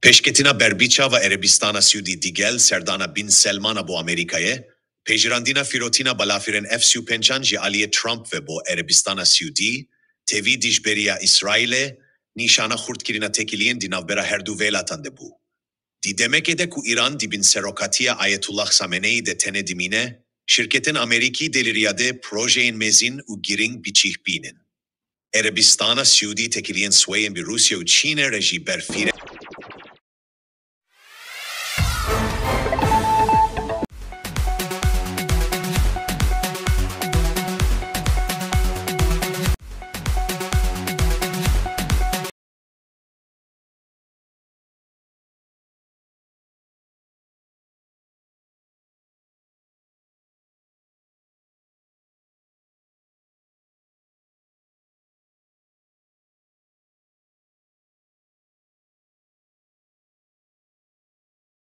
Peşketina Berbiça ve Erebistana Suudi Digel Serdana bin Selmana bu Amerika'ya, Pejrandina Firotina Balafiren Efsu Pençanji Aliye Trump ve bu Erebistana Suudi, Tevi Dijberiya İsrail'e, Nişana Hurtkirina Tekiliyen Dinavbera Herduvela bu. Di demek ede ku İran dibin serokatiya Ayetullah Sameneyi de tenedimine, şirketin Ameriki deliriyade projeyin mezin u giring biçihbinin. Erebistana Suudi Tekiliyen Swayen bir Rusya u Çin'e reji berfire